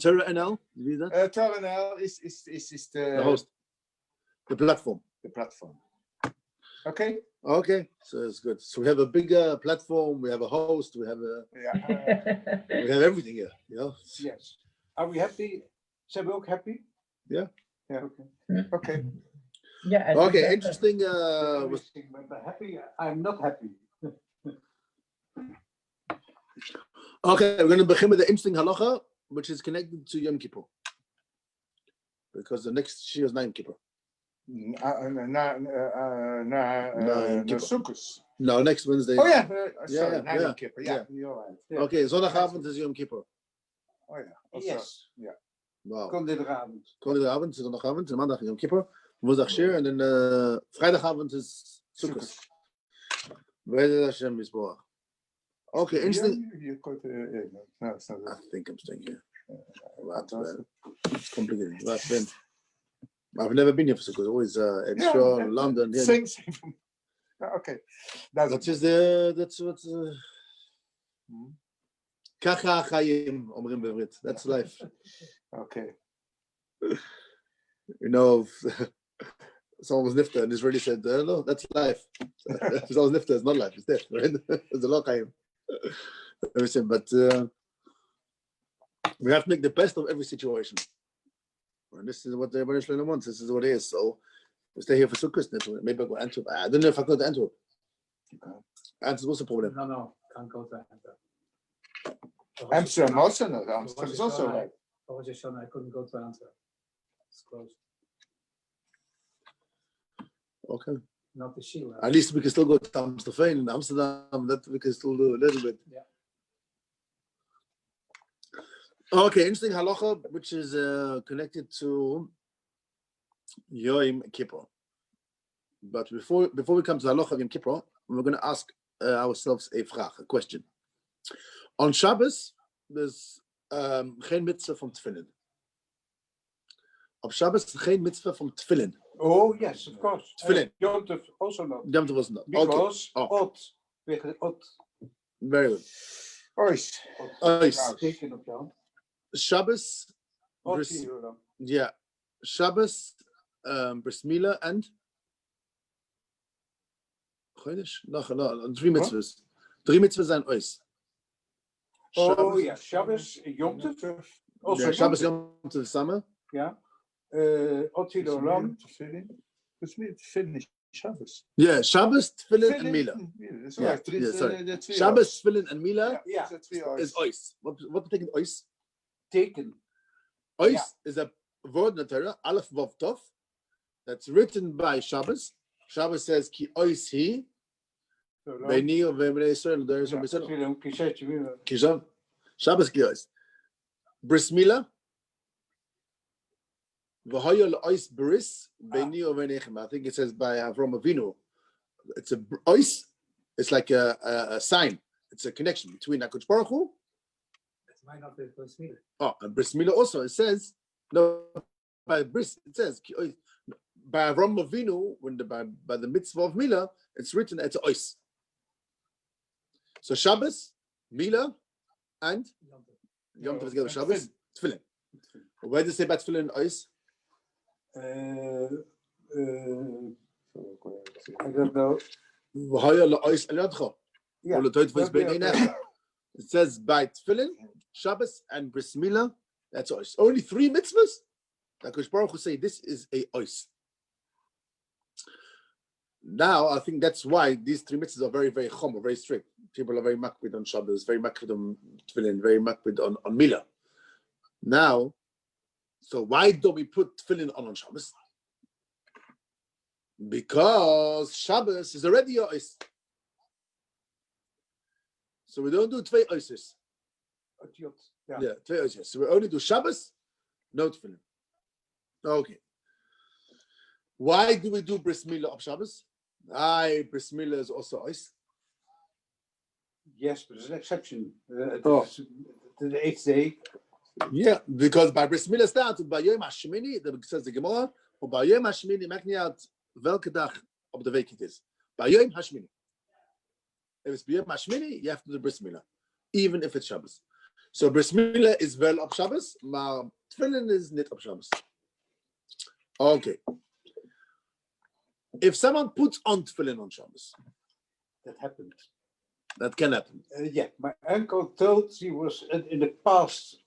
Torah NL, wie is dat? Torah NL is The host. The platform. The platform. Okay. Okay, so it's good. So we have a bigger platform, we have a host, we have we have everything here. Yes. Are we happy? Zijn we ook happy? Yeah. Yeah, okay. Okay. Yeah. Okay, interesting. But happy, I'm not happy. Okay, we're going to begin with the interesting halacha, which is connected to Yom Kippur. Because the next year is Yom Kippur. Sukkot. No, next Wednesday. Oh yeah, sorry, Yom Kippur. Yeah, you're right. Yeah. Okay, zondagavond is Yom Kippur. Oh yeah. Yes. Yeah. Wow. Kondidravond, zondagavond, en maandag Yom Kippur, woensdag Shir, en dan vrijdagavond is Sukkot. Where Hashem is born. Okay, interesting. No, it's not. I think I'm staying here. It's complicated. I've never been here for Sukkot. Always in London. Same. Okay. That's what. Kacha Chaim Omrim Bevrit. That's life. Okay. You know, someone was nifta and Israeli said, no, that's life. If someone was nifta, it's not life, it's death, right? It's a lot Chaim. But we have to make the best of every situation. And this is what the Rebbeinu Shalom wants. This is what it is. So we stay here for Sukkot. Maybe I'll go to Antwerp. I don't know if I go to Antwerp. Antwerp, what's the problem? No, can't go to Antwerp. Amsterdam also not. Amsterdam is also right. I couldn't go to Antwerp. It's closed. Okay. Not the Sheila. At least we can still go to Amsterdam in Amsterdam. That we can still do a little bit. Yeah. Okay, interesting halacha, which is connected to Yom Kippur. But before we come to halacha of Yom Kippur, we're going to ask ourselves a question. On Shabbos, there's geen mitzvah from tefillin. On Shabbos, geen mitzvah from tefillin. Oh yes, of course. Tefillin. Yom Tov also not. Yom Tov was not. Because Ot. Very good. Ois. Shabbos. Yeah. Shabbos, Bris Milah, and no, 3 mitzvahs. 3 mitzvahs zijn ois. Oh yeah, Shabbos, Yom Tov. Also Shabbos, Yom Tov, summer. Yeah. Oti Olam. Tefillin, Shabbos. Yeah, Shabbos, Tefillin, and Milah. Yeah, Shabbos, Tefillin, and Milah is ois. What betekent ois? Taken. Ois is a word in the Torah, Aleph Vav Tov, that's written by Shabbos. Shabbos says, Ki ois hi, Beini u'Bnei Yisrael, there is no Yisrael. Shabbos ki ois. Bris Milah, V'hoyo l'ois bris, Beini u'Bnei Yisrael. I think it says by Avram Avinu. It's a ois. It's like a sign. It's a connection between HaKadosh Baruch Hu. It might not be Bris Milah. Oh, and Bris Milah also, it says, no, by Bris, it says, by Avram Avinu, by the mitzvah of Milah, it's written, it's ois. So Shabbos, Milah, and Yom Tov together with Shabbos, Tefillin. Where does it say about Tefillin and ois? I don't know. Yeah. It says by Tefillin, Shabbos, and Bris Milah, that's ois. Only 3 mitzvahs? HaKadosh Baruch Hu say this is a ois. Now, I think that's why these 3 mitzvahs are very, very chom, very strict. People are very makpid on Shabbos, very makpid on Tefillin, very makpid on Milah. Now, so why don't we put Tefillin on Shabbos? Because Shabbos is already a ois. So we don't do 2 oises. Yeah, 2 oises. So we only do Shabbos, no Tefillin. Okay. Why do we do Bris Milah of Shabbos? Bris Milah is also ois. Yes, but there's an exception. The 8th day. Yeah, because by Bris Milah starts by Yom HaShemini, that says the Gemara, or by Yom HaShemini, maakt niet uit welke dag op de week het is. By Yom HaShemini. If it's by Yom HaShemini, you have to do Bris Milah, even if it's Shabbos. So bris milah is wel op Shabbos, maar tefillin is niet op Shabbos. Okay. If someone puts on tefillin on Shabbos, That happened. that can happen. Yeah, my uncle told he was in the past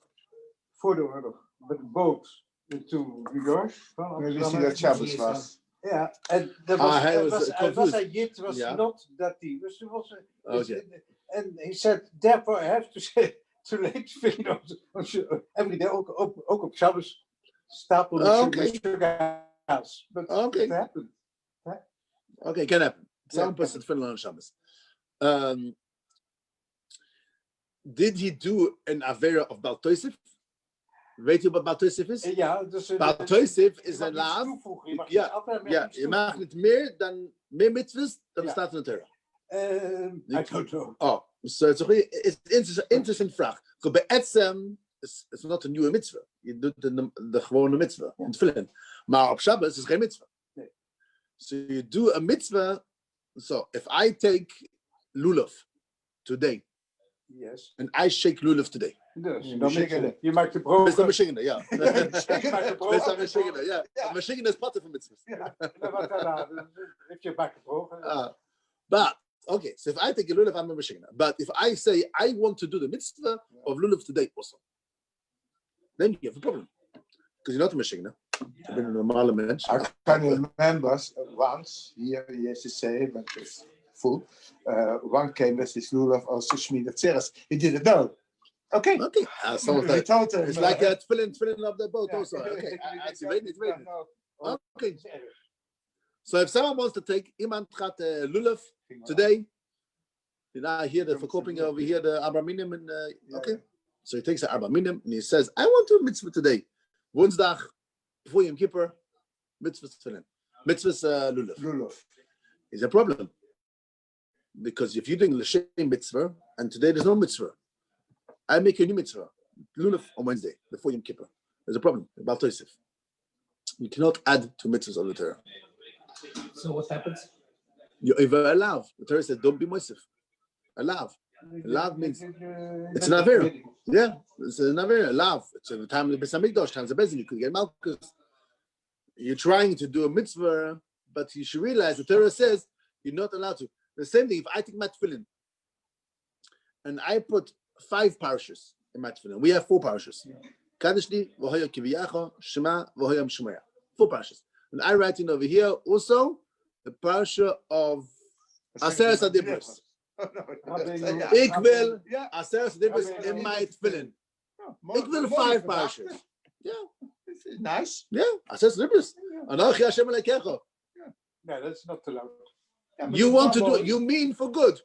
voor de oorlog met een boot to New York. We wisten dat Shabbos was. Yeah, and there was, hij was confused. a yid was Yeah. not that he was. Okay. And he said, therefore I have to say to late film every day ook op Shabbos stapel met sugarhaas. But Okay. it happened. Okay, can happen. Someone Yeah. puts tefillin on Shabbos. Did he do an avera of Baal Tosef? Weet je wat Baal Tosef is? Ja, dus Baal Tosef is je een mag laaf. niets toevoegen, je mag Ja, iets afnemen, Ja, niets je mag toevoegen. niet meer dan meer mitzvahs dan Ja. staat in de Torah. I don't know. Oh, so it's a interesting vraag. Bij Etzem is not a nieuwe mitzvah. Je doet de gewone mitzvah, in tefillin. Maar op Shabbos is geen mitzvah. Nee. So you do a mitzvah. So if I take lulav today Yes. and I shake lulav today, Dus, Je dan beschikking. je maakt de best brood. dan meshigene, ja. Je maakt de brood. Best dan meshigene, ja. Ja. Meshigene is pater van mitzvahs. Ja, dan wat daarna. Heb je maakt de brood. But okay, so if I take a lulav, I'm a meshigene. But if I say I want to do the mitzvah of lulav today also, then you have a problem because you're not a meshigene. Je bent een normale mens. I can remember once here yesterday, but it's full. One came with his lulav also Shmini Tzeres. He didn't know. Okay. Okay, someone He said told him. it's like tefillin of the boat also. Okay, wait it. Okay. So if someone wants to take iemand gaat lulav today, you know, here the verkoping over here, the Abraminim, and okay. So he takes the Abraminim and he says, I want to do mitzvah today. Woensdag, before Yom Kippur, mitzvah tefillin. Mitzvah lulav. Lulav. Is a problem. Because if you're doing l'shem mitzvah, and today there's no mitzvah, I make a new mitzvah, lulav on Wednesday, before Yom Kippur. There's a problem about Tosef. You cannot add to mitzvahs on the Torah. So what happens? You allow. The Torah says, don't be moisef. Allow. Allow means it's an avera. Yeah, it's an avera. Allow. It's a time of the Beis Hamikdash, times of Bezin. You could get malchus. You're trying to do a mitzvah, but you should realize the Torah says you're not allowed to. The same thing. If I take my tefillin and I put 5 parashas in my tefillin, we have 4 parashas. Kadishli, v'hoya kiviyacha, Shema, v'hoya Shemaya. 4 parashas. And I write in over here also the parasha of Aseret Adibros. Ik wil Aseret Adibros in my tefillin. Ik wil 5 parashas. Yeah. Nice. Yeah, Aseret Adibros. Anochi Hashem Elokecha. No, that's not allowed. You want to do it, you mean for good.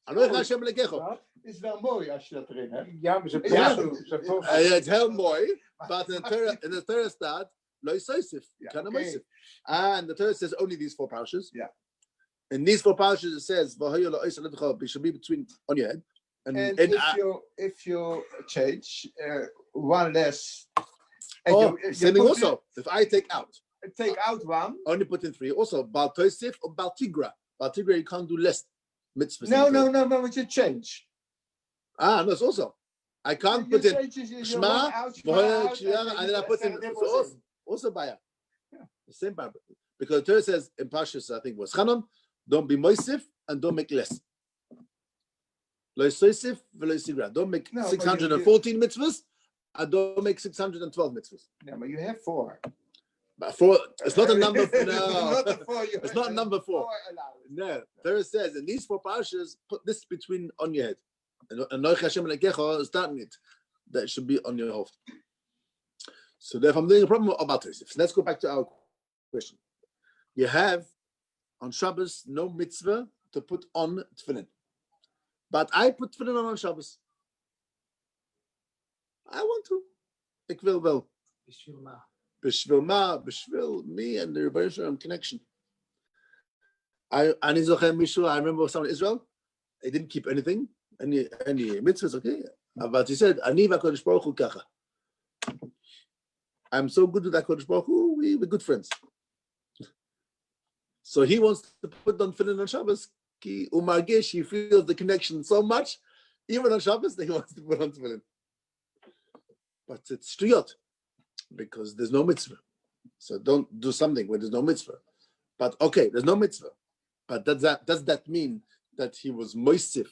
Anochi Hashem Elokecha. Is wel mooi als je dat erin hebt. Ja, maar ze Ja. posten. It's heel mooi, but in the Torah staat, Lo Yisosef, Kana Moisef. And the Torah says only these 4 parashas. Yeah. In these 4 parashas it says, V'hoya lo Yisosef ledecha, it should be between on your head. And And if you change one less, and same thing also. If I take out, take out one. only put in 3. Also, Baal Tosef or Baal Tigra. Baal Tigra, you can't do less mitzvahs. No, but you change. No, it's also. I can't put in Shema, and then I put in also Baya. The same Bible. Because the Torah says in Pashas, I think was Chanon, don't be moisif and don't make less. Lo yisosif v'lo yisigra. Don't make 614 mitzvahs and don't make 612 mitzvahs. Yeah, but you have 4. But 4, it's not a number. No, Not a 4, it's not number 4. allowed. No, Torah says in these 4 parashas, put this between on your head. And Anochi Hashem Elokecha is starting it. That should be on your head. So therefore, I'm doing a problem about this. Let's go back to our question. You have on Shabbos no mitzvah to put on tefillin, but I put tefillin on Shabbos. I want to. Ik wil wel. B'shvil ma, b'shvil me and the Rabbijn Shalom connection. I remember someone in Israel. They didn't keep anything. Any mitzvahs, okay? But he said, Ani v'HaKadosh Baruch Hu kacha. I'm so good with HaKadosh Baruch Hu, we're good friends. So he wants to put on tefillin on Shabbos. Ki umargesh, he feels the connection so much, even on Shabbos, that he wants to put on tefillin. but it's shtuyot because there's no mitzvah. So don't do something where there's no mitzvah. But okay, there's no mitzvah. But does that mean that he was moisif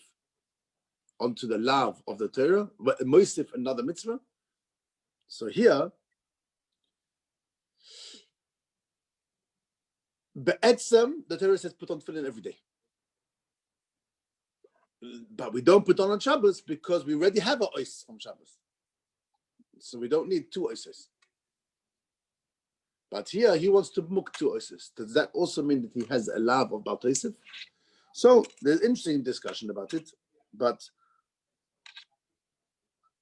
onto the lav of the Torah? Moisif another mitzvah? So here, be'etzem, the Torah says put on tefillin every day. But we don't put on Shabbos because we already have a ois from Shabbos. So we don't need two oises. But here he wants to muk two oises. Does that also mean that he has a lav of Baal Tosef? So there's interesting discussion about it. But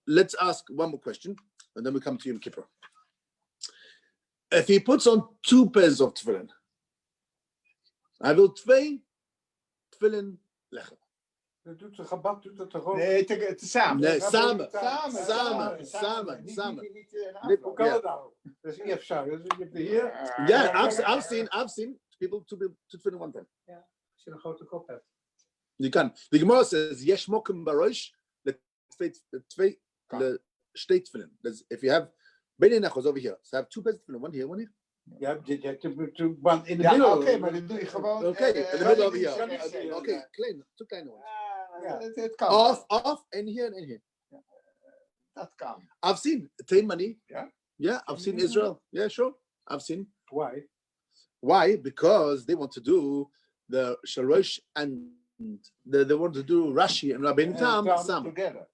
let's ask one more question, and then we come to Yom Kippur. If he puts on two pairs of tefillin, I will twee tefillin leggen. Doet de Chabad doet dat toch ook? Nee, tezamen. Nee, Samen. samen. Niet, Hoe kan dat nou? Dat is IF zo. Dus je hebt er hier. Yeah, I've seen people to tefillin one time. Als je een grote kop hebt. You can. The Gemara says yesh mokum barosh the twee state tefillin. If you have Bnei Nachos over here, so I have two pairs of tefillin, one here, one here. Ja, je hebt one in de Ja, middel. oké, maar dat doe je gewoon. Okay, in the middle over ja, here. Okay, klein, two kleine ones. Ja. Het kan. Off, and here and here. Dat kan. I've seen Tain money. Yeah? Yeah, I've seen Israel. Yeah, sure. I've seen. Why? Why? Because they want to do the Shalosh and they want to do Rashi and Rabbeinu Tam Together.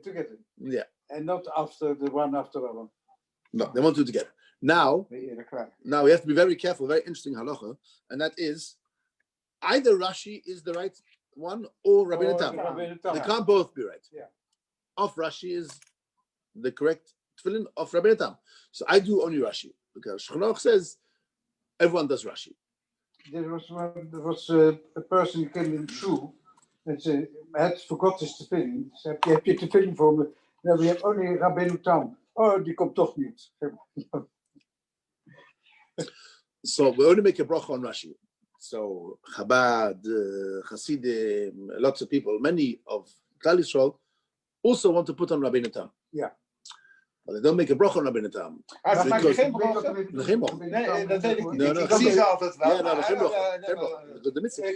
Together. Yeah. And not after the one after the other. No, they want to do it together. Now we have to be very careful, very interesting halacha, and that is either Rashi is the right one or Rabbeinu Tam. They can't both be right. Yeah. Of Rashi is the correct tefillin of Rabbeinu Tam. So I do only Rashi because Shulchan Aruch says everyone does Rashi. There was a person who came in the shul and said, I had forgot his tefillin. He said, heb je tefillin voor me? No, we have only Rabbeinu Tam. Oh, die komt toch niet. So we only make a bracha on Rashi. So Chabad, Hasidim, lots of people, many of Klal Yisrael also want to put on Rabbeinu Tam. Yeah. But they don't make a bracha on Rabbeinu Tam. Maar maak je geen bracha? Geen bracha. Nee, dat weet ik niet. No, Ik zie ze altijd wel. Yeah, no, geen bracha. Geen bracha. The mitzvah.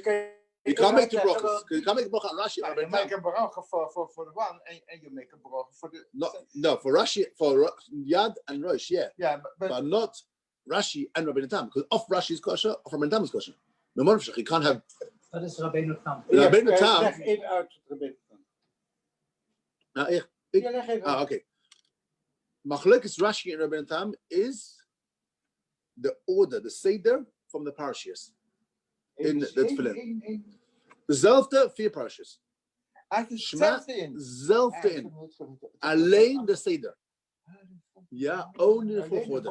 You can't make two brachas. You can't make a bracha on Rashi. You make a bracha for the one, and you make a bracha for the. No, for Rashi, for Yad and Rosh, yeah. Yeah, but not Rashi and Rabbeinu Tam, because off Rashi is kosher, off Rabbeinu Tam is kosher. No more you can't have. Dat is Rabbeinu Tam. Rabbeinu Tam. Leg in uit Rabbeinu Tam. Okay. Machlokes Rashi and Rabbeinu Tam is the order, the seder from the parashas in the tefillin. Dezelfde vier parashas. Shema, zelfde in. Alleen de seder. Yeah, only the volgorde.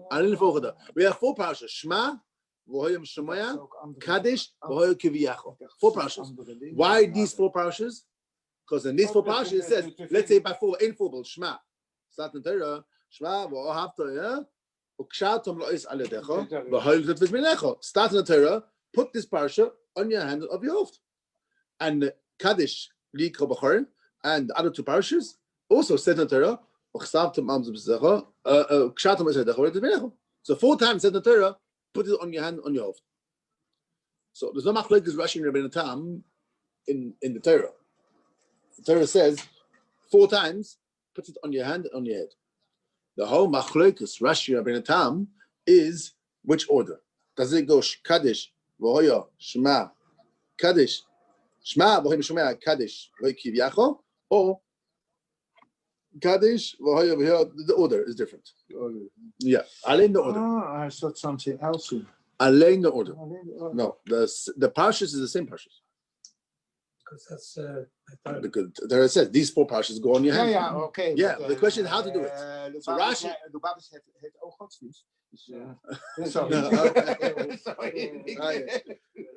Alleen de volgorde. We have four parashas. Shema, Vohoyim Shemaya, Kaddish, Vohoyim Kiviyacho. Four parashas. Why these four parashas? Because in these four parashas it says, let's say by four, in four, Shema. Start in Torah, Shema, Vohohavta, Ukshatom Lois Aledecho, Vohoyim Zet Vizminecho. Start in the Torah, put this parasha on your hand of your hoft. And Kaddish, Likro B'chorin, and the other two parashas also said in the Torah, so four times said in the Torah, put it on your hand, on your hoft. So there's no machlokes Rashi and Rabbeinu Tam in the Torah. The Torah says four times, put it on your hand, on your head. The whole machlokes Rashi and Rabbeinu Tam is which order? Does it go Kaddish, Vohoya, Shema, Kaddish, Shema, Vohoya, Shema, Kaddish, Vohoya, Kivyacho, or Kaddish, Vohoya, the order is different. Yeah, Alain the order. I thought something else. Alain the order. No, the parashas is the same parashas. Because that's Because there it says these four parashas go on your hand. Yeah, okay. Yeah, the question is how to do it. So Rashi. De Babis heeft ook godsdienst.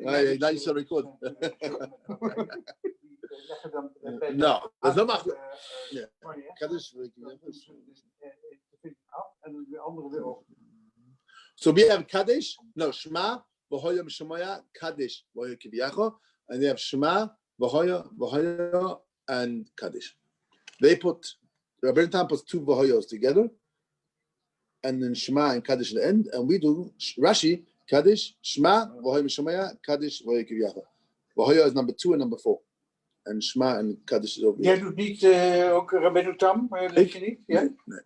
Now you shall record. No, there's no machlokes. Yeah, Kaddish. So we have Kaddish, no, Shema, Vohoya, Shemaya, Kaddish, Vohoya, Kiviyacho, and they have Shema, Vohoya, and Kaddish. They put Rabbijn Tam puts two Vahoyos together, and then Shema and Kaddish at the end, and we do Rashi, Kaddish, Shema, Vahoy Mishomaya, Kaddish, Vahoy Kivyacha. Vahoyo is number 2 and number 4. En Shema en Kaddish is over. Jij doet niet ook Rabbijn Tam, lees je niet? Ja? Nee.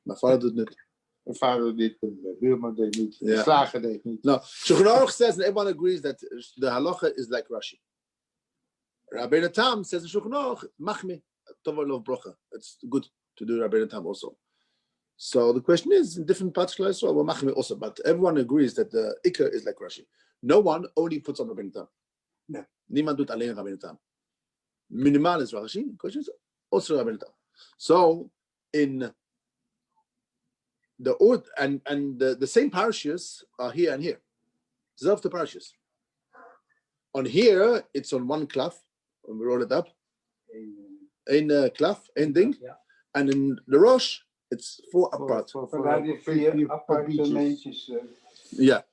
Mijn vader doet het niet. Mijn vader deed het, mijn buurman deed het niet, de Ja. slager deed het niet. No, Shulchan Aruch says, and everyone agrees that the halacha is like Rashi. Rabbijn Tam says in Shulchan Aruch, Machmi, Tova Lov Brocha. It's good to do Rabbijn Tam also. So the question is, in different parts of Israel, well, Machmi also, but everyone agrees that the Iker is like Rashi. No one only puts on Rabbijn Tam. No. Niemand doet alleen Rabbijn Tam. Minimal is Rashi, the question is also Rabbijn Tam. So in the the same parashas are here and here. Zelf the parashas. On here, it's on one klaf, when we roll it up. Een klaf, één ding. Yeah. And in the Rosh, it's 4 apart. Vandaar die 4 appartementjes. Yeah.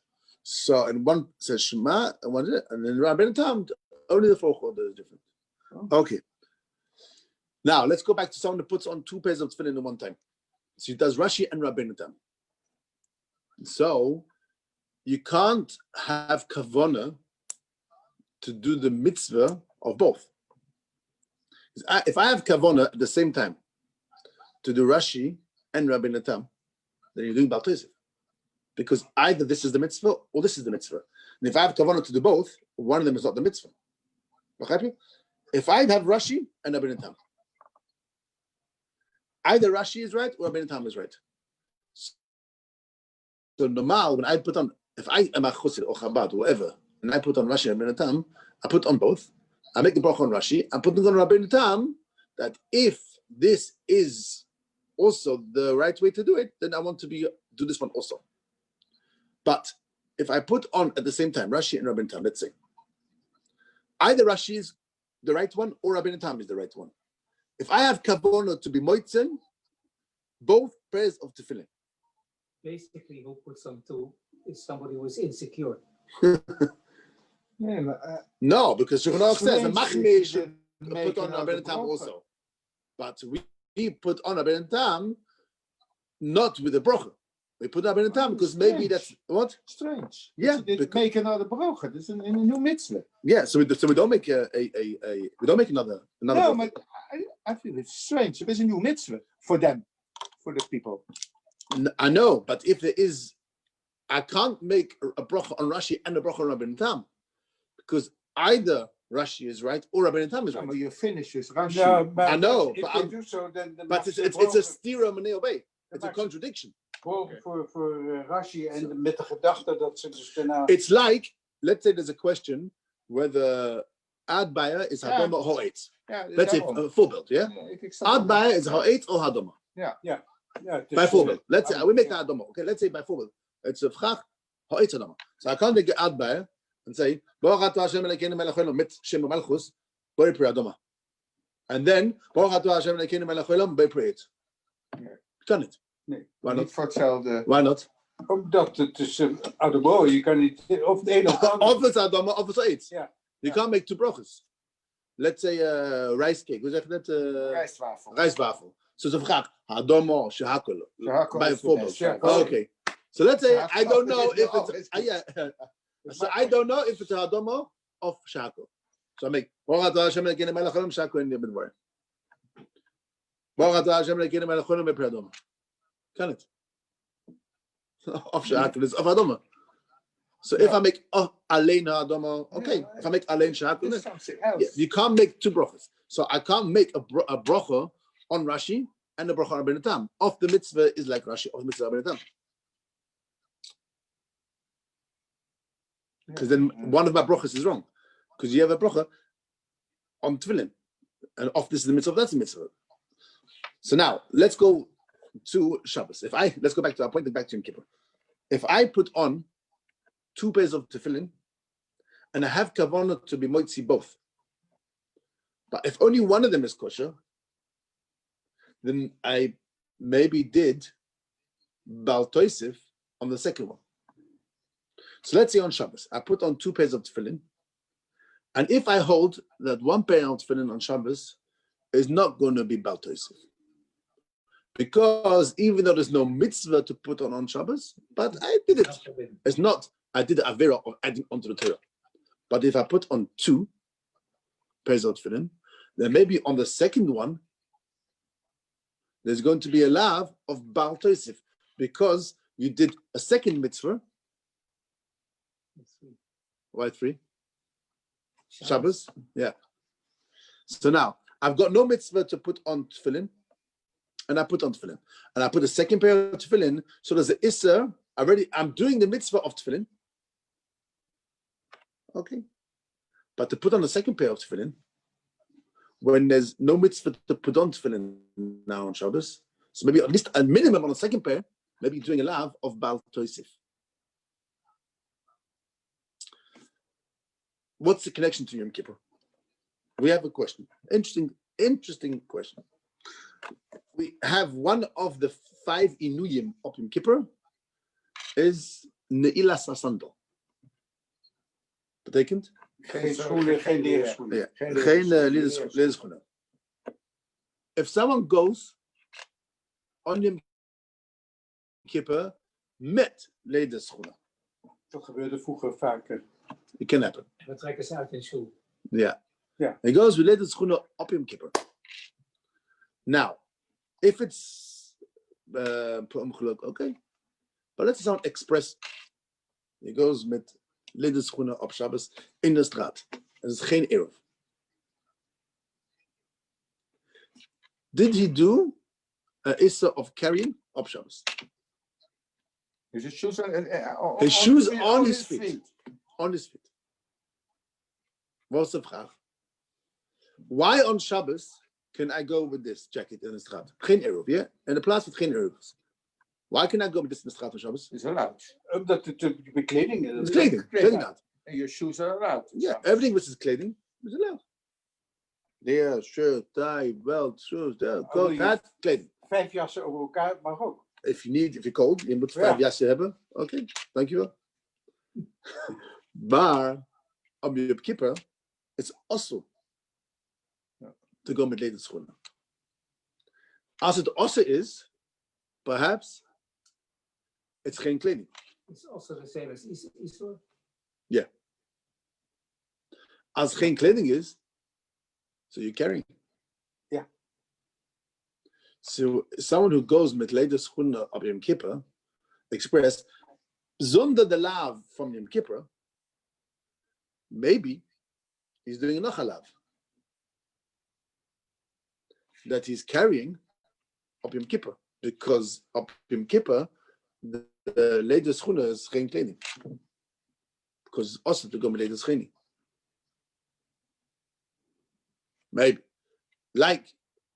So, and one says Shema, and then Rabbijn Tam, only the 4 order is different. Okay. Now, let's go back to someone that puts on 2 pairs of tefillin at one time. So he does Rashi and Rabbijn Tam. So, you can't have kavana to do the mitzvah of both. If I have kavana at the same time to do Rashi and Rabbijn Tam, then you're doing Baal Tosef. Because either this is the mitzvah or this is the mitzvah. And if I have kavana to do both, one of them is not the mitzvah. If I have Rashi and Rabbijn Tam, either Rashi is right or Rabbijn Tam is right. So normal, when I put on, if I am a chassid or Chabad, whatever, and I put on Rashi and Rabbijn Tam, I put on both. I make the bracha on Rashi. I'm putting on Rabbijn Tam that if this is also the right way to do it, then I want to do this one also. But if I put on at the same time Rashi and Rabbijn Tam, let's say, either Rashi is the right one or Rabbijn Tam is the right one. If I have kavana to be moitzen, both pairs of tefillin. Basically, who puts on 2 is somebody who is insecure. Nee, maar, No, because Shulchan Aruch says the machmir should make put on another Rabbijn Tam bracha. also. But we put on Rabbijn Tam not with the bracha. We put Rabbijn Tam because maybe that's what? Strange. Yeah, They because- make another bracha. This is a new mitzvah. Yeah, so we don't make we don't make another No, bracha. but I feel it's strange. It is a new mitzvah for them, for the people. I know, but if there is, I can't make a bracha on Rashi and a bracha on Rabbijn Tam because either Rashi is right or Rabbijn Tam is Ja, right. maar je finishes Rashi. Ja, maar I know, if but they I'm- do so, then But it's a stira manei obey. It's a contradiction. voor Rashi en met de gedachte dat ze dus daarna... It's like, let's say there's a question whether Adbaya is Ja. Hadoma or Ha'etz. Ja, Let's say daarom. a voorbeeld, yeah? Ja, ik snap het. Adbaya is Ha'etz or Hadoma. Ja, het is, By voorbeeld. Let's say, we make ja. that Hadoma. Okay, let's say by voorbeeld. It's a vraag, Ha'etz Hadoma. So I can't take Adbaya and say, Baruch atah Hashem Elokeinu melech haolam mit Shem Malchus, boi pri Hadoma. And then, Baruch atah Hashem Elokeinu melech haolam, boi pri Ha'etz. Nee. Kan it? Nee. Why Niet not? voor hetzelfde. Why not? Omdat het is Ademo, je kan niet of de een of de ander. Of it's Hadoma, of it's Ha'etz. Ja. You can't make 2 brachas. Let's say rice cake. Hoe zeg je dat? Rijstwafel. Rijstwafel. So it's a vraag. Hadoma, shehakol. Shehakol By is the voorbeeld. best, yeah. Okay. So let's say Shehakol I don't know is if the it's best. So I don't know if it's a hadoma of shehakol. So I make Baruch atah Hashem Elokeinu melech haolam shehakol in the midbar. Baruch atah Hashem Elokeinu melech haolam b'pri hadoma. Can it? Of shehakol is of hadoma. So if I make alein hadoma, okay. Yeah. If I make alein shehakol, It's then something yeah, else. you can't make 2 brachas. So I can't make a bracha on Rashi and a bracha on Rabbijn Tam. Of the mitzvah is like Rashi, of the mitzvah Rabbijn Tam. Because then one of my brachas is wrong. Because you have a bracha on tefillin. And off this is the mitzvah, that's the mitzvah. So now, let's go to Shabbos. Let's go back to, I pointed back to Yom Kippur. If I put on 2 pairs of tefillin, and I have kavanah to be moitzi both, but if only one of them is kosher, then I maybe did Baal Tosef on the second one. So let's say on Shabbos, I put on 2 pairs of tefillin, and if I hold that 1 pair of tefillin on Shabbos is not going to be Baal Tosef, Because even though there's no mitzvah to put on Shabbos, but I did it. Not forbidden. It's not, I did the Avera of adding onto the Torah. But if I put on 2 pairs of tefillin, then maybe on the second one, there's going to be a lav of Baal Tosif, because you did a second mitzvah. Why 3? Shabbos? Yeah. So now, I've got no mitzvah to put on tefillin, and I put on tefillin. And I put a second pair of tefillin, so there's an Isser, I'm doing the mitzvah of tefillin. Okay. But to put on a second pair of tefillin, when there's no mitzvah to put on tefillin now on Shabbos, so maybe at least a minimum on the second pair, maybe doing a lav of Baal Tosif. What's the connection to Yom Kippur? We have a question. Interesting question. We have one of the 5 inuyim of Yom Kippur is Ne'ilas HaSandal. Betekent? Geen schoenen, geen leren schoenen. Yeah. Geen leren schoenen. If someone goes on Yom Kippur met leren schoenen, Dat gebeurde vroeger vaker. it can happen. We trekken ze uit in school. Yeah. Yeah. He goes with leren schoenen op Yom Kippur. Now, if it's per ongeluk, okay. But let's sound express. He goes met leren schoenen op Shabbos in de straat. Dat is geen eruv. Did he do an issa of carrying op Shabbos? Dus his shoes His shoes on his feet. On his feet. Wat is de vraag? Why on Shabbos can I go with this jacket in de straat? Geen eruv, ja? In de plaats van geen eruv. Why can I go with this in de straat on Shabbos? is allowed. Omdat het de bekleding is. It's kleding. Kleding out. And your shoes are allowed. Yeah, everything which is kleding is allowed. There, shirt, tie, belt, shoes, coat, hat, kleding. 5 jassen over elkaar mag ook. If you're cold, je moet 5 jassen hebben. Oké, dankjewel. Maar op Yom Kippur, it's also to go met leden schoenen. Als het also is, perhaps, it's geen kleding. It's also the same as Easter. Yeah. Als het geen kleding is, so you're carrying. Yeah. So someone who goes met leden schoenen op Yom Kippur, express, zonder de lav from Yom Kippur, maybe he's doing nog a lav that he's carrying op Yom Kippur, because op Yom Kippur de leden schoenen is geen kleding, because it's also to go met leden schoenen. Maybe, like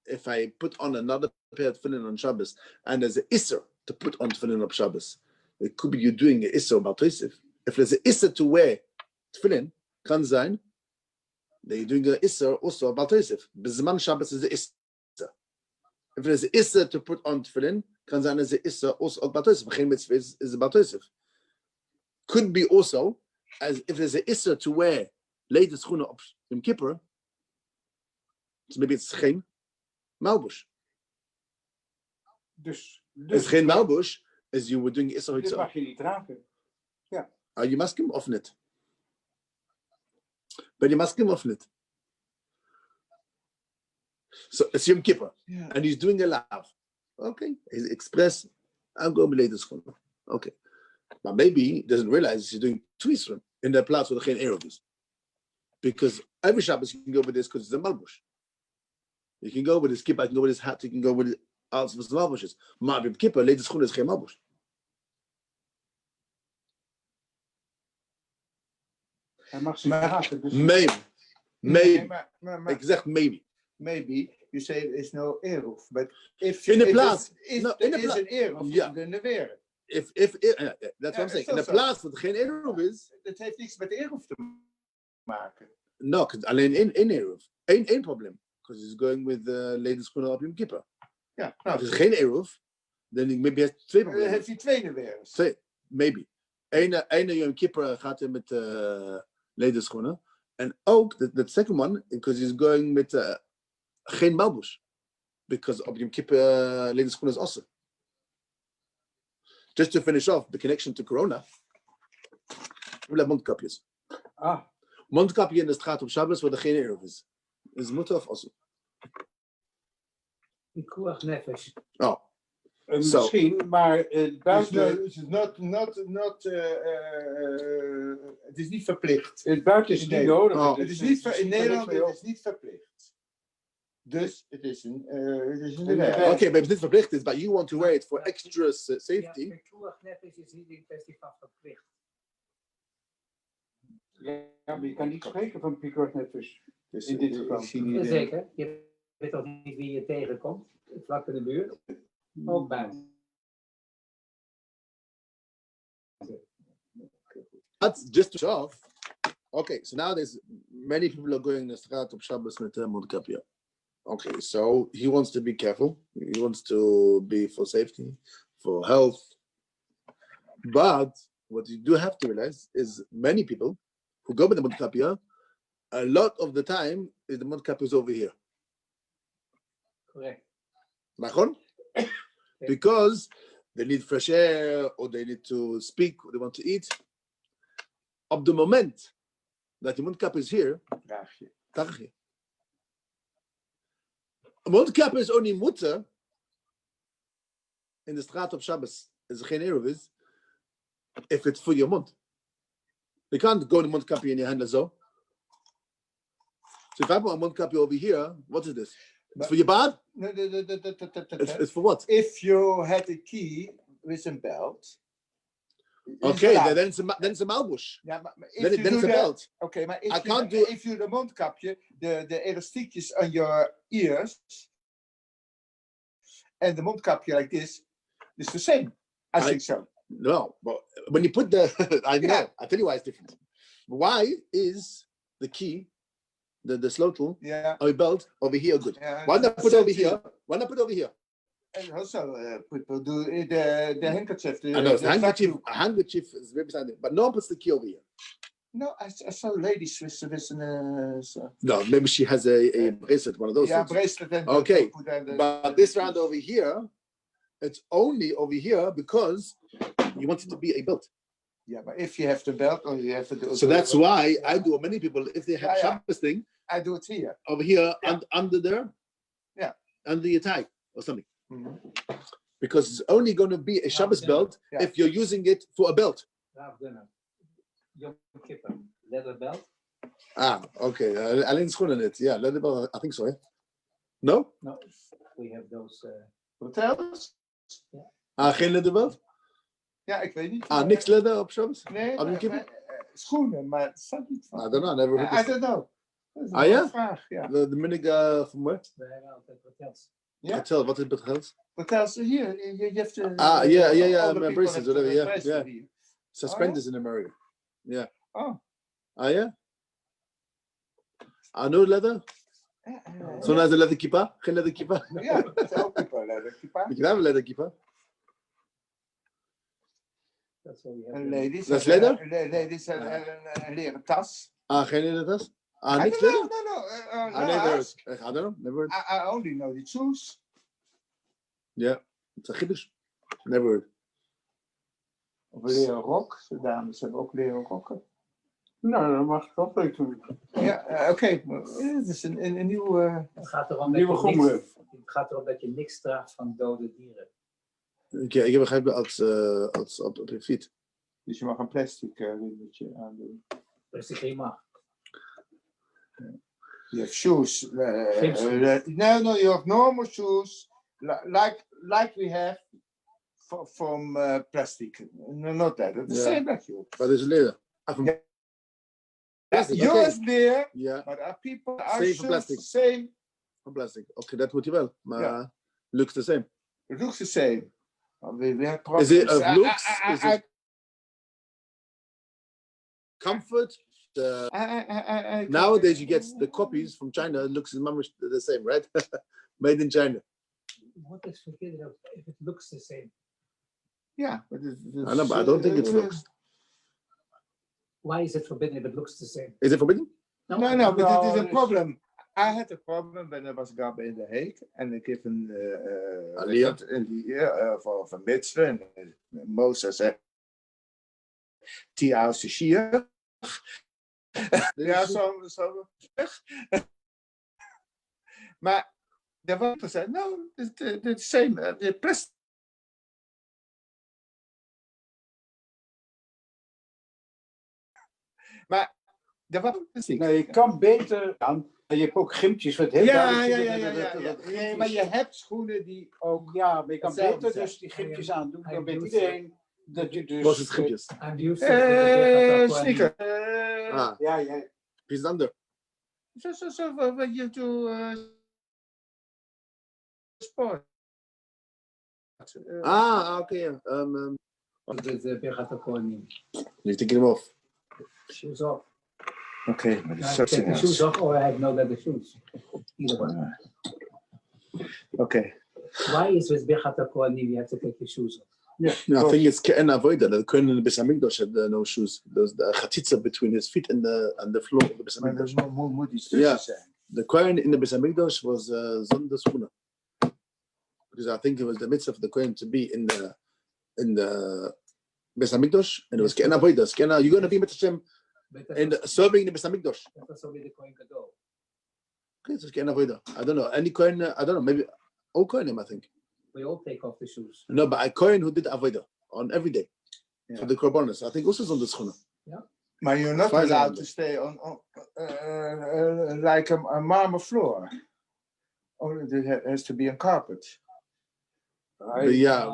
if I put on another pair of tefillin on Shabbos, and there's an isser to put on tefillin on Shabbos, it could be you're doing an isser about Tosif. If there's an isser to wear tefillin, kan zijn, then you're doing an isser also about Tosif. Bizman Shabbos is an isser. If there's an isser to put on tefillin, kan zijn there's an isser also about Tosif. Geen mitzvah is about Tosif. Could be also, as if there's an isser to wear leden schoenen op Yom Kippur, so maybe it's geen malbush. Dus It's geen malbush, as you were doing isser dit itself. mag je niet dragen. Are you masking of niet? Ben je masking of niet? So it's Yom Kippur, Yeah. and he's doing a lav. Okay, he's express. I'm going to leden schoenen. Okay, but maybe he doesn't realize he's doing two issues in the plaats where geen eruv is. Because every Shabbos you can go with this because it's a malbush. You can go with his kippah, you can go with his hat, you can go with alles wat malbush is. Maar Yom Kippur, leden schoenen is geen malbush. Hij mag zich Maar- dragen. Dus Maybe. Nee, Maar maar ik zeg maybe. maybe you say there is no eruv, but if In the if plaats. if No, there in the is plaats. an eruv, Yeah. then the weer. If that's what I'm saying. it's In de also- plaats dat er geen eruv is, Dat heeft niks met eruv te maken. no, alleen in eruv. Eén probleem. Because he's going with the leden schoenen op Yom Kippur. Ja, Als nou, er geen eruv, then maybe hij heeft twee dan problemen. heeft hij tweede weer. Twee, maybe. Ene Yom Kippur gaat hij met leden schoenen. En ook, the second one, because he's going met geen malbush. because op Yom Kippur leden schoenen is also. Just to finish off the connection to corona, we hebben mondkapjes. Ah, Mondkapje in de straat op Shabbos waar er geen eruv is. Is moeten of also? Pikuach nefesh. Oh, Zo. misschien, maar Dus buiten, het is niet verplicht. het buiten is het niet Nee. nodig. Oh. Het is niet in Nederland is het niet verplicht. Dus het is een regel. okay, maar het is niet verplicht is, but you want to wear it for extra safety. Ja, pikuach nefesh is niet een kwestie van verplicht. Ja, maar je kan niet spreken van Picard Nefesh. Dus In dit geval. ik zie niet Zeker. Je weet toch niet wie je tegenkomt, vlak in de buurt. Ook buiten. That's just to show off. Okay, so now there's many people are going in the straat op Shabbos met mondkapje. Okay, so he wants to be careful. He wants to be for safety, for health. But what you do have to realize is many people who go with the mondkapje, a lot of the time is the mondkapje is over here. Correct. Nachon? Because they need fresh air or they need to speak or they want to eat. Op the moment that the mondkapje is here, draag je. draag je. Een mondkapje is only mutter in de straat op Shabbos. Is er geen eruv is. If it's for your mond. You can't go the mondkapje in your hand zo. So if I put a mondkapje over here, what is this? It's for your bad? It's for what? If you had a key with a belt. Okay, then it's a malbush. Ja, maar Then it's a belt. Oké, maar I can't do- if you de mondkapje, de elastiekjes on your ears and the mondkapje like this, it's the same. I think so. No, but when you put the, I know, Yeah. I tell you why it's different. Why is the key, the slottle, Yeah. or belt over here good? Yeah, Why not put over here? Why not put over here? And also, people do the handkerchief. I know, the handkerchief is right beside it, but no one puts the key over here. No, I saw ladies with No, maybe she has a bracelet, one of those. yeah, things. bracelet and Okay, put on the- But this round over here, it's only over here because you want it to be a belt. Yeah, but if you have the belt or you have the So that's why I do. Many people, if they have Yeah, yeah. Shabbos thing I do it here. over here Yeah. under there, Yeah. under your tie or something, Mhm. because it's only going to be a Shabbos Yeah. belt Yeah. if you're using it for a belt. Raaf Gunnar. Yom Kippur. Leather belt. Ah, okay. Alleen schoenen it. Yeah, leather belt. I think so. Yeah. No. No, we have those. Hotels? Geen leather belt. Ja, ik weet niet. Niks leather op Shabbos. Nee, Op Yom Kippur? schoenen, maar het staat niet van. I don't know. I never I heard this. don't know. Dat is een Ah, ja? goede vraag, ja. The minute from where? We hebben altijd hotels. Ja. Hotel. What is hotels? Hotels hier, you have to... Yeah. all the My people bracelets, have whatever. Yeah, bracelets yeah. hier. Suspenders in America. Yeah. Oh. Ah, yeah. No leather. Ja, So nice a leather kippa. Geen leather kippa. ja, dat is ook kippa. You can have a leather kippa. That's what we have. En ladies. Dat is leather? Ladies een leren tas. Geen leather tas. I Niks don't leather. know, no, I never heard. I don't know. Never heard. I only know the shoes. Yeah. It's a chiddush. Never heard. Of een leren rok. De dames hebben ook leren rokken. Nou, dat mag ik wel leuk doen. Ja, oké. Het is een nieuwe... Het gaat erom Nieuwe dat je gommeren. niks, het gaat erom dat je niks draagt van dode dieren. Ik heb begrepen als op je fiets. Dus je mag een plastic riemeltje aandoen. Dus die geen mag. You have shoes. Geen shoes. No, you have normal shoes. Like we have from plastic. No, not that. It's the Yeah. same like you. Wat is leather? Van Ja. plastic. Yours Okay. there, Ja, but our people are Same shoes for plastic. same. van plastic. Oké, dat moet je wel. Maar Ja. looks the same. It looks the same. We have Is it problems. of looks? Is it comfort? Nowadays you get the copies from China. It looks the same, right? Made in China. What is verkeerd if it looks the same? Yeah, but I know, but I don't think it looks. Why is it forbidden if it looks the same? Is it forbidden? No, but it is a problem. I had a problem when I was gone in the Hague and I gave Aliyah. for a mitzvah and Moses said 10 hours a year. Ja, zo. Maar de water zei, no, the same, the press. Maar de water is niet. Nou, je kan beter aan. Je hebt ook gimpjes wat heel duidelijk zien. Nee, maar je hebt schoenen die ook. Ja, maar je kan hetzelfde beter zijn. dus die gimpjes aandoen. Dan weet doe iedereen dat je dus. Was het gimpjes? I'm used to it. sneaker. Ja. Is het ander? So when you do sport. Okay. With Birkat HaKohanim. You're taking them off. Shoes off. Okay, but I it's take something the shoes else. off or I have no leather shoes. Either one. Okay. Why is with Birkat HaKohanim you have to take your shoes off? I think it's Ke'en Avoida. The Kohen in the Beis Hamikdash had no shoes. There's the chatitza between his feet and the floor of the Beis Maar Hamikdash. er moet iets tussen zijn. The Kohen in the Beis Hamikdash was zonder schoenen. Because I think it was the mitzvah of the Kohen to be in the Beis Hamikdash, and it was Ke'en Avoida. You're going to be with Hashem and serving in the Beis Hamikdash. That was only the Kohen Gadol. Okay, so it's Ke'en Avoida. I don't know. Any Kohen, I don't know, maybe all Kohenim, I think. We all take off the shoes. No, but a Kohen who did Avoida on every day for the Korbanos. I think also is on the schoenen. Maar you're not Far as I allowed know. to stay on like a marble floor. Only there has to be a carpet. But yeah,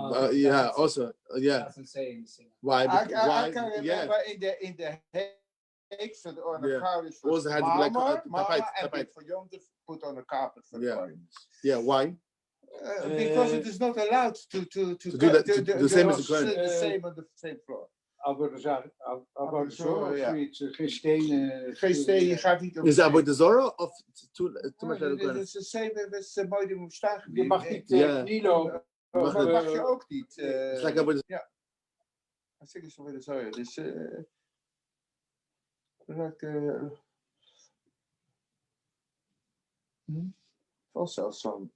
also, yeah. Doesn't say anything. Why? I Why? can remember in the Hague on the couch Also had to be like marble, and tapijt. for young to put on a carpet for the Yeah. coins. Yeah, why? Because it is not allowed to do that, to do the same as the Kohen. The same on the same floor. Zoiets, geen stenen. Geen steen, je gaat niet op. Is that with the Zorah of too much like the Het Kohen? is de same met mooi die moet staan. Je mag niet Ja. knielopen. Mag Dat het- mag je ook niet. It's like with Ja. I think it's with the soil. Dus also some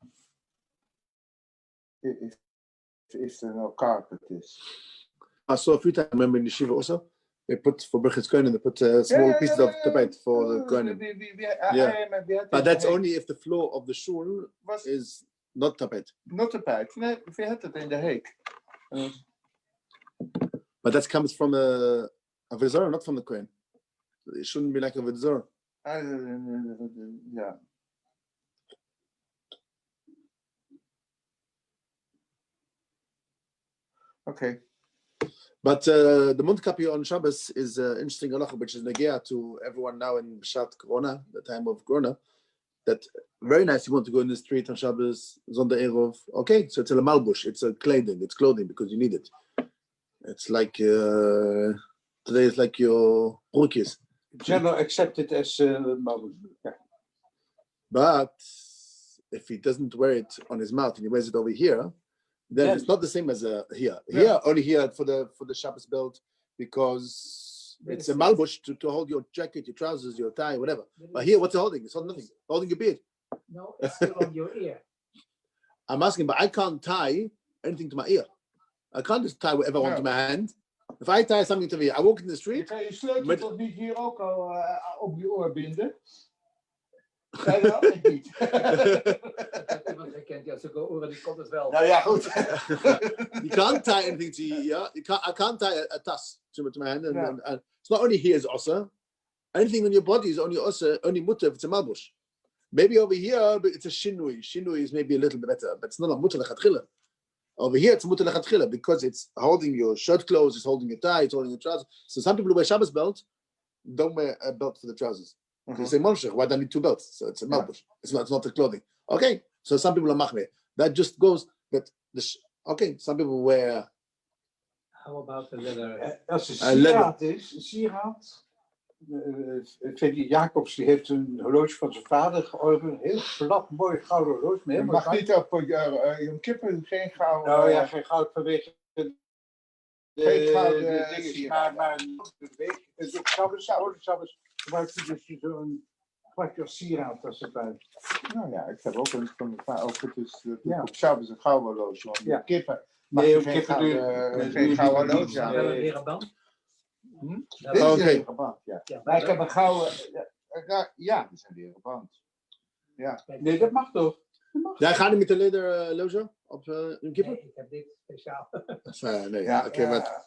if there no carpet is. I saw a few times. I remember in the Shiva also. They put for Birchit's Kohen, they put small pieces of tapijt for the Kohen. But that's only if the floor of the shul is not tapijt. Not tapijt. Nee, we had het in de Hague. But that comes from a Zorah, not from the Kohen. It shouldn't be like a Zorah. Ja. Okay. But the Mundkapi on Shabbos is interesting halacha, which is negea to everyone now in Shat Corona, the time of Corona. That very nice. You want to go in the street on Shabbos, Zonda Erov. Okay, so it's a malbush. It's a clothing. It's clothing because you need it. It's like today is like your brukjes. General accepted as But if he doesn't wear it on his mouth and he wears it over here, then it's not the same as here. Here, only here for the Shabbos belt because it's a malbush to hold your jacket, your trousers, your tie, whatever. But here, what's it holding? It's holding nothing. Holding your beard. No, it's still on your ear. I'm asking, but I can't tie anything to my ear. I can't just tie whatever I want to my hand. If I tie something to me, I walk in the Je street. kan je sleutel toch niet hier ook al op je oor binden? Nee, dat ik niet. Iemand herkent die als ik oren, die komt het wel. Nou ja, goed. You can't tie anything to your ear. I can't tie a tass to my hand. And it's not only here is osa. Anything on your body is only osa, only mutter if it's a malbush. Maybe over here, but it's a shinui. Shinui is maybe a little bit better, but it's not a mutter lechatchila. Over here, it's mutter lechatchila because it's holding your shirt clothes, it's holding your tie, it's holding your trousers. So some people who wear Shabbos belt don't wear a belt for the trousers. They say, Moshe, why do I need two belts? So it's a malbush. It's not the clothing. Okay, so some people are machmir. That just goes that okay, some people wear. How about the leather? Als het sieraad is, een sieraad. Freddy Jacobs die heeft een horloge van zijn vader georven. Een heel plat, mooi gouden horloge. Je mag niet op je kippen, geen gouden. Nou ja, geen goud vanwege geen gouden dingen. Maar de week, het Shabbos gebruikt hij dus zo'n gebruik je als sieraad als het bij. Nou ja, ik heb ook een van mijn vader. Ook het is Ja. op Shabbos een gouden horloge. Want Ja. kippen. Nee, Mag je geen kippen doe- gouden doe je horloge niet. aan. Wel een leren band. Dit is Oké. een leren band, ja. Ja, Maar ik heb een gouden. Ja, dat is een leren band. Ja. Nee, dat mag toch? Dat mag. Jij gaat niet met de lederloge op een kipper? Nee, ik heb dit speciaal. Nee, Ja, oké, wat.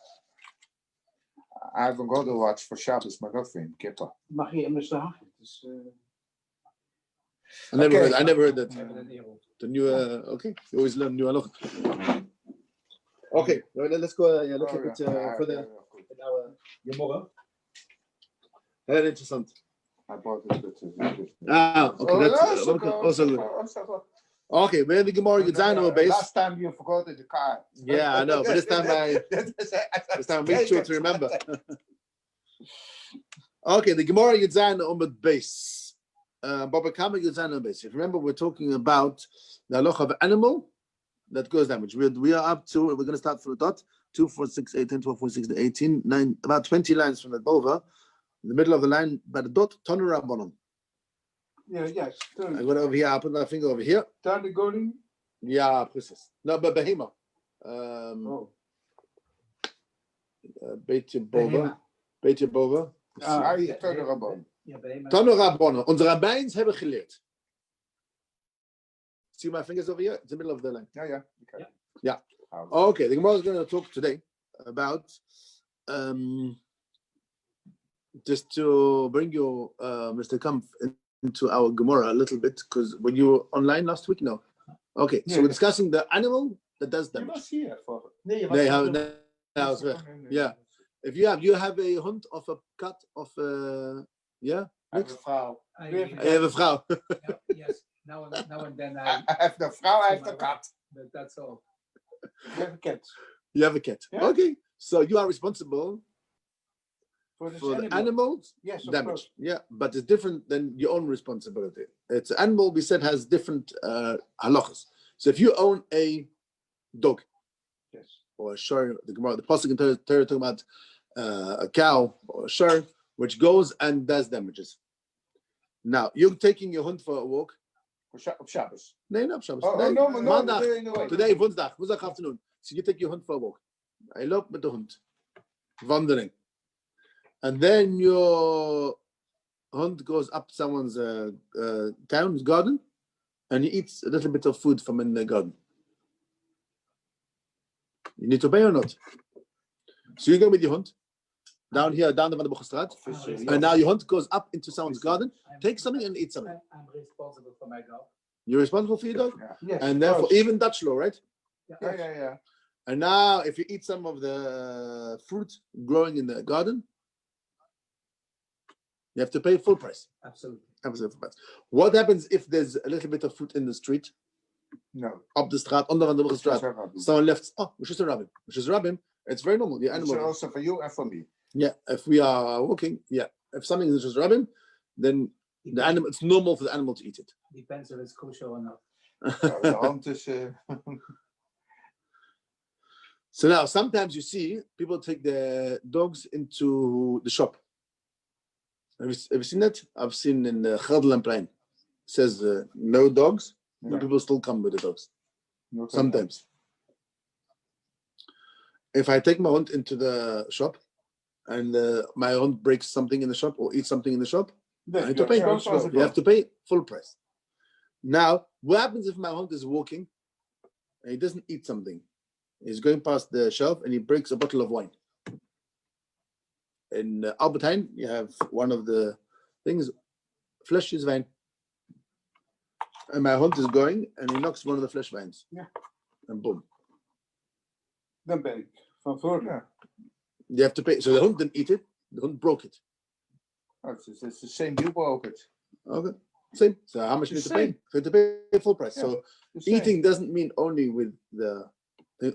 I have a golden watch voor Shabbos, maar dat vind ik kippen. Mag je immers dragen. Dus, I never Okay. heard. I never heard that. We hebben een eeuw. The new. Okay, you always learn new halach. Okay, let's go. Yeah, let's look at for the Goedemorgen. very interessant. I bought it with Okay, that's also good. Okay, we're in the Gemara Gedaino base. Last time you forgot the car. Yeah, I know, but this time I make sure to remember. Okay, the Gemara Gedaino on the base. Baba Kama Gedaino on base. If you remember, we're talking about the halacha of animal that goes damage. We are up to, we're going to start from the dot 2, 4, 6, 8, 10, 12, 14, 16, 18, 9, about 20 lines from the Bova. In the middle of the line, by the dot, Tanu Rabbanon. ja, juist. I go over here, I put my finger over here. Daar de koning. Ja, precies. Nou, bij Behema. Oh. Beetje boven. Beetje boven. Ah, je hebt er een Ja, bij mij. Tanu Rabbanon. Onze rabbijns hebben geleerd. See my fingers over here? It's the middle of the line. Ja, ja. Ja. Okay, the Gemara is going to talk today about just to bring you, Mr. Kampf, into our Gemara a little bit, because when you were online last week, no. Okay, so Yeah. we're discussing the animal that does Je damage. was hier voor. Nee, je was Nee, hier. nee, hij was weg. Yeah. If you have a hunt of a cat of yeah, Hij heeft een vrouw. you have a vrouw. Yes, now and then Hij heeft een vrouw, hij heeft een kat. but that's all. Je hebt een cat. You have a cat. Yeah. Okay, so you are responsible Voor de for the animal. animals Yes, of damage. course. Yeah, but it's different than your own responsibility. It's animal, we said, has different halachas. So if you own a dog Yes. or a shar, the pasuk in Torah talking about a cow or a shar, which goes and does damages. Now you're taking your hunt for a walk. Op Shabbos. Nee, not Shabbos. Oh, Nee, no, Maandag. in the way. Today, woensdag afternoon. So you take your hunt for a walk. Hij loopt met de hond. Wandeling. And then your hunt goes up someone's town's garden and he eats a little bit of food from in the garden. You need to obey or not? So you go with your hunt down here, down the Van der Bogenstraat, and now your hunt goes up into someone's garden, take something and eat something. I'm responsible for my dog. You're responsible for your dog? Yes, And of therefore, course. even Dutch law, right? Ja, ja, ja. And now, if you eat some of the fruit growing in the garden, you have to pay full price. Absolutely. Absolute full price. What happens if there's a little bit of fruit in the street, No. up the straat, onder the straat? Someone left, oh, which is a rabbin. Which is rabbin. It's very normal. The It's animal. also for you and for me. Yeah, if we are walking, yeah. If something is just rabbin, then the animal. It's normal for the animal to eat it. Depends if it's kosher or not. Ja, de hand is... So now, sometimes you see people take the dogs into the shop. Have you seen that? I've seen in the Gelderlandplein. It says no dogs, but Ja. people still come with the dogs. Not Sometimes. If I take my hunt into the shop and my hunt breaks something in the shop or eats something in the shop, I need to pay. responsible. You have to pay full price. Now, what happens if my hunt is walking and he doesn't eat something? He's going past the shelf and he breaks a bottle of wine. In Albert Heijn, you have one of the things, flesjes wijn. And my hunt is going and he knocks one of the flesh wines. Yeah. And boom. Dan ben ik van voordeel. Ja. You have to pay. So the hunt didn't eat it, the hunt broke it. Oh, it's the same you broke it. Okay. Same. So how much you need to pay? Same. You have to pay full price. Yeah. So The same. eating doesn't mean only with the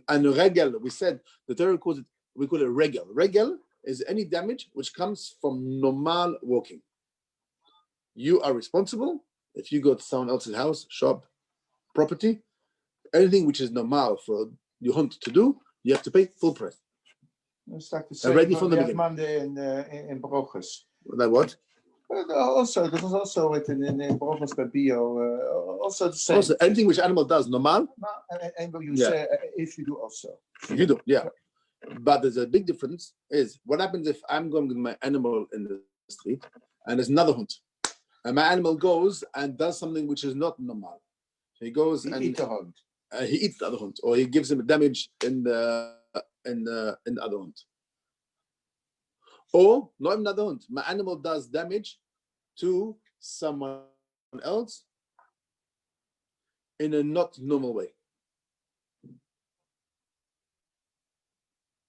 and regel. We said the Torah calls it, we call it regel. Regel is any damage which comes from normal walking. You are responsible if you go to someone else's house, shop, property, anything which is normal for your hunt to do, you have to pay full price. It's like the same ready from the beginning. Monday in Broges. Like what? Also, that was also written in Proverbs by Bio. Also the same. Also, anything which animal does normal, And what you Yeah. say, if you do also. you do, yeah. But there's a big difference. Is what happens if I'm going with my animal in the street and there's another hunt, and my animal goes and does something which is not normal. He goes He and eat the hunt. he eats the other hunt, or he gives him a damage in the other hunt, or not even another hunt. My animal does damage to someone else in a not normal way.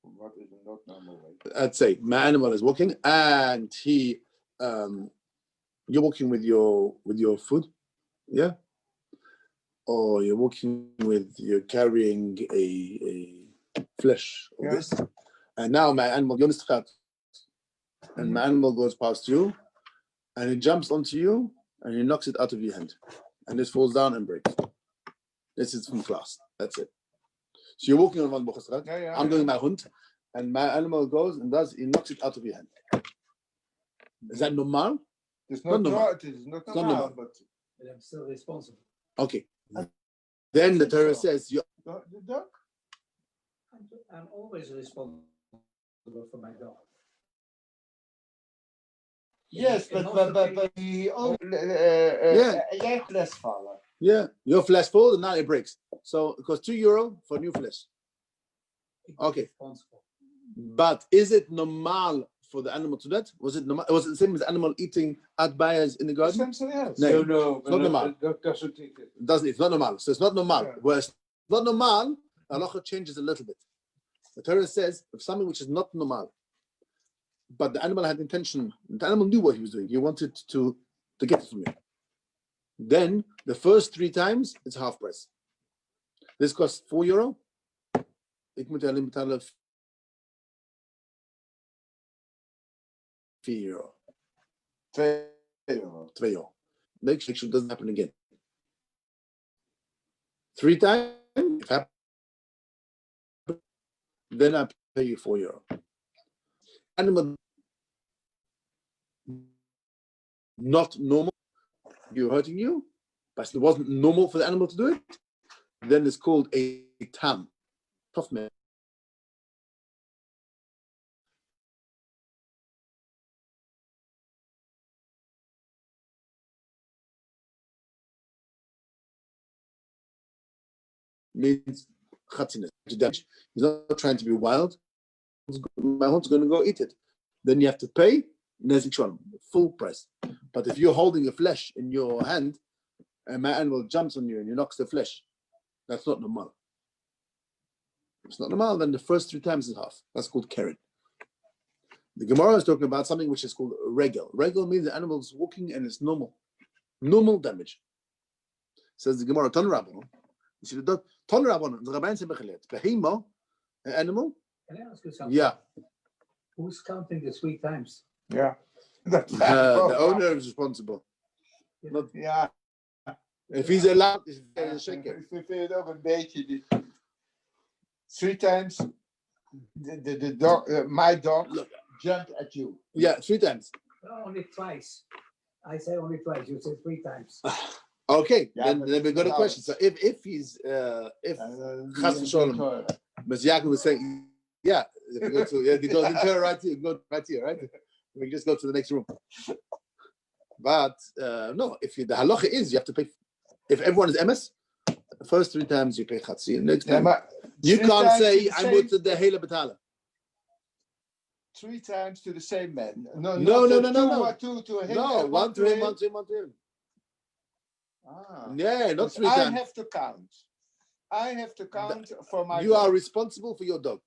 What is a not normal way? I'd say my animal is walking and he you're walking with your food, yeah, or you're carrying a flesh of Yeah. this, and now my animal and my animal goes past you and it jumps onto you and he knocks it out of your hand and this falls down and breaks. This is from class. That's it. So you're walking on one Bukhastrat. Yeah, I'm doing my hunt, and my animal goes and he knocks it out of your hand. Is that normal? It's Not not normal. It is not It's not normal, normal. But I'm still responsible. Okay. Then the Torah So. says you but the dog. I'm always responsible for my dog. Yes, In but most of he only. Yeah. Jij fles vallen. yeah, your flesh falls and now it breaks. So it costs €2 for new flesh. Okay. Responsible. But is it normal for the animal to do that? Was it normal? Was it the same as animal eating atbayas in the garden? Something else. Nee. No, It's not normal. that doesn't eat it. It doesn't. It's not normal. So it's not normal. Yeah. Where it's not normal, halacha changes a little bit. The Torah says if something which is not normal, but the animal had intention, the animal knew what he was doing. He wanted to get it from you. Then the first 3 times it's half price. This costs €4. Ik moet alleen betalen €4. €2. €2. Make sure it doesn't happen again. 3 times, if it happens, then I pay you €4. Animal not normal, you're hurting you, but it wasn't normal for the animal to do it, then it's called a tam. Tough man. Means chatziness, damage. He's not trying to be wild. My horn's going to go eat it. Then you have to pay nezik shalom, full price. But if you're holding a flesh in your hand and my animal jumps on you and you knocks the flesh, that's not normal. If it's not normal, then the first 3 times is half. That's called keren. The Gemara is talking about something which is called regel. Regel means the animal is walking and it's normal. Normal damage. Says the Gemara, Ton Rabbijn. You see, the Ton Rabbijn, the Rabbijn hebben geleerd. Behema, an animal. Can I ask you something? Yeah. Who's counting the 3 times? Ja. The owner is responsible. Not, Ja. if he's allowed, it's a sheker. Ik vind het ook een beetje. 3 times the dog, my dog jumped at you. Yeah, 3 times. No, only twice. I say only twice. You say 3 times. Okay, Yeah, then we got a question. So if he's if Chas v'sholom, Mr. Yaakov was saying, yeah, if you go to you go to right here, go right here, right? We can just go to the next room. But no, if the halacha is you have to pay. If everyone is MS, the first 3 times you pay chatzi, and next Ja, time maar you 3 can't times say to the I same- moet de hele betalen. 3 times to the same man. No, not no, two, no, no. but 2 to him. No, and one to him, him. one to him, one to him. Ah. Yeah, not Dus 3 I times. have to count. I have to count for my You dog. are responsible for your dog.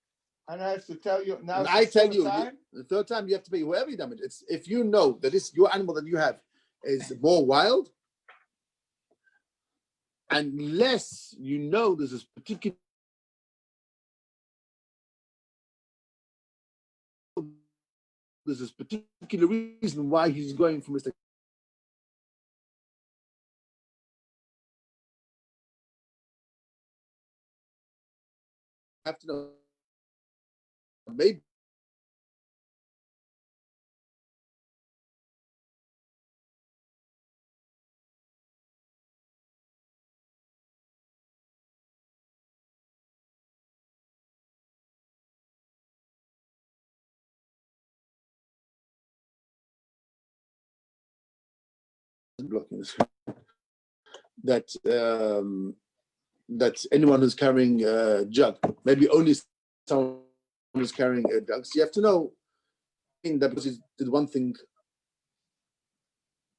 And I have to tell you now. And I tell you, time, the 3rd time you have to pay whoever you damage. It's if you know that this your animal that you have is more wild, unless you know there's this particular reason why he's going from Mr. Have to know maybe blocking the screen. That anyone who's carrying a jug, maybe only someone who's carrying a jug. So you have to know that because he did one thing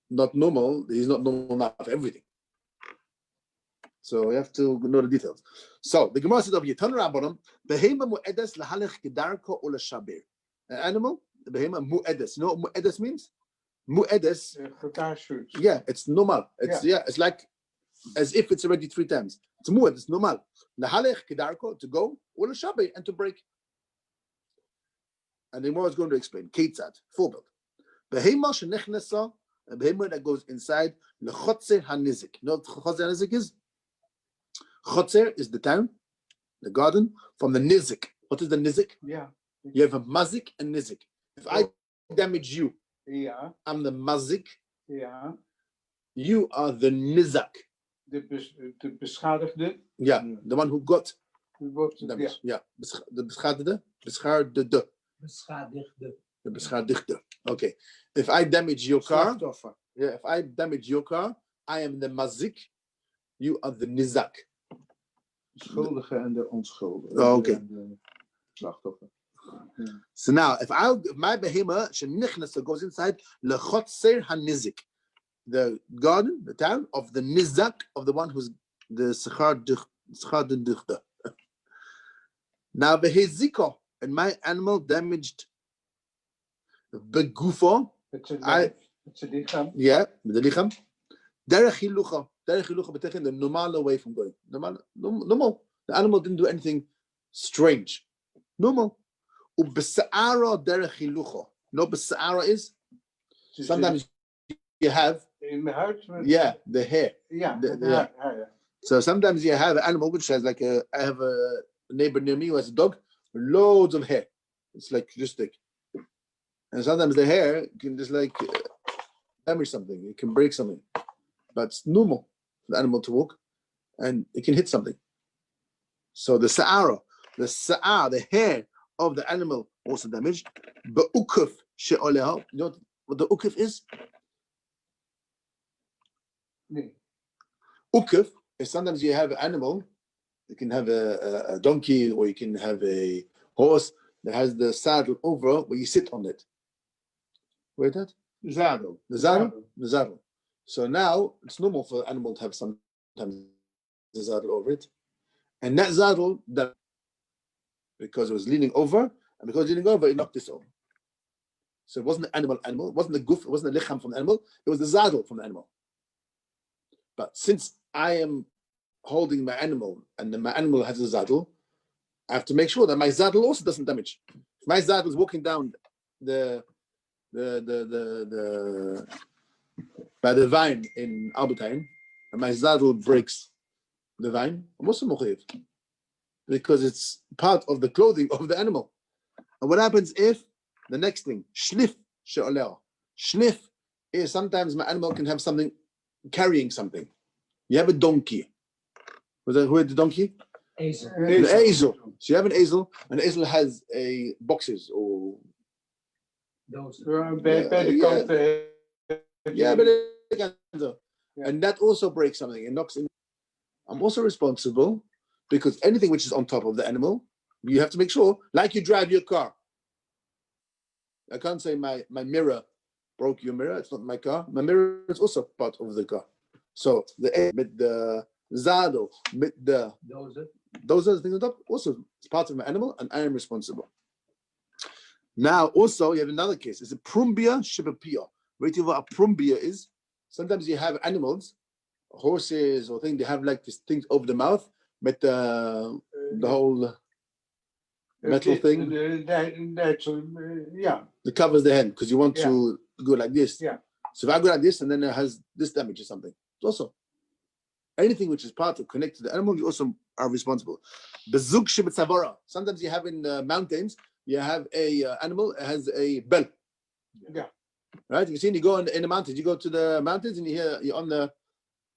not normal, he's not normal enough for everything. So you have to know the details. So the Gemara says of Yetan Rabbanim, behema mu'edes lahalech gedarko or l'shaber. An animal, the behema mu'edes. You know what mu'edes means? Mu'edes. Yeah, it's normal. It's it's like as if it's already 3 times. It's mu'ed, it's normal. Lahalech gedarko, to go, or l'shaber, and to break. And the Gemara is going to explain. Ketzad, forebuild. Behema shenechnesa, a behema that goes inside lechotzer hanizik. You know what chotzer hanizik is? Chotzer is the town, the garden, from the nizik. What is the nizik? Yeah. You have a mazik and nizik. If I damage you, I'm the mazik. Yeah. You are the nizak. De beschadigde. Yeah, the one who got damage. Yeah. The beschadigde. Beschadigde. Beschadigde. The beschadigde. Okay. If I damage your car, if I damage your car, I am the mazik. You are the nizak. Schuldige en de onschuldige. Oh, okay. De slachtoffer. So now, if my behema shenichnas goes inside lechotzer hanizik, the garden, the town of the nizak, of the one who's the schadindichte. Now beheziko, and my animal damaged begufo. It's a lichaam. Yeah, the licham. Derech hilucha. Derech hilucha betekent the normal way from going. Normal. The animal didn't do anything strange. Normal. Ubesa'ara derech hilucha. No, besa'ara is sometimes you have In mijn huid. the hair. Yeah. Yeah. So sometimes you have an animal which has like I have a neighbor near me who has a dog, loads of hair. It's like just thick. And sometimes the hair can just like damage something. It can break something. But it's normal for the animal to walk and it can hit something. So the sa'ara, the hair of the animal also damaged. Ba'ukuf she'oleha. You know what the ukuf is? Nee. Ukuf is sometimes you have an animal, you can have a donkey or you can have a horse that has the saddle over where you sit on it. Where that? Zadel. The saddle. So now it's normal for an animal to have sometimes the saddle over it. And that saddle, that because it was leaning over, and because it was leaning over, it knocked this over. So it wasn't the animal, it wasn't the goof, it wasn't the licham from the animal, it was the saddle from the animal. But since I am holding my animal and then my animal has a saddle, I have to make sure that my saddle also doesn't damage. If my saddle is walking down by the vine in Albertine, and my saddle breaks the vine, I'm also mochayev because it's part of the clothing of the animal. And what happens if the next thing, shlif she'oleh? Shlif is sometimes my animal can have something carrying something. You have a donkey. Who had the donkey? Ezel. The ezel. So you have an ezel, and the ezel has a boxes or Those. and that also breaks something. It knocks in. I'm also responsible because anything which is on top of the animal, you have to make sure, like you drive your car. I can't say my mirror broke your mirror. It's not my car. My mirror is also part of the car. So the zadel, those are the things on top. Also, it's part of my animal, and I am responsible. Now, also, you have another case. It's a prumbia shibapia. What a prumbia is, sometimes you have animals, horses or things, they have like these things over the mouth, but the whole metal thing that covers the hand because you want to go like this. Yeah. So if I go like this and then it has this damage or something, it's also anything which is part of connect to the animal, you also are responsible. Bezug shibitzavara. Sometimes you have in the mountains, you have a animal has a bell. Yeah. Right? You've seen you go in the mountains. You go to the mountains and you're on the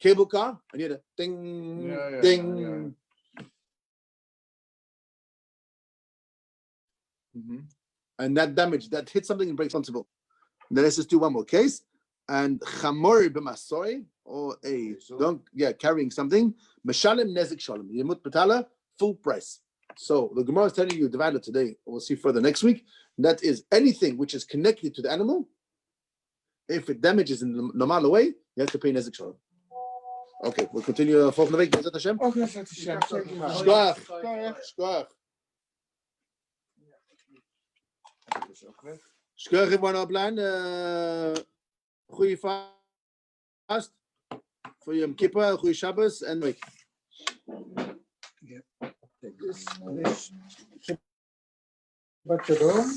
cable car and you hear the ding, ding. Yeah. And that damage, that hits something and breaks responsible. Then let's just do one more case. and chamor b'masoi, or a donk, carrying something. Meshalem nezik shalom. Yemut betala, full price. So the Gemara is telling you divide it today. We'll see further next week. That is anything which is connected to the animal. If it damages in the normal way, you have to pay nezik shalom. Okay, we'll continue volgende week. Bezat Hashem. Shkoach. Shkoach, everyone online. Goeie vast. For Yom Kippur, goeie Shabbos, en week. This. Shabbat shalom.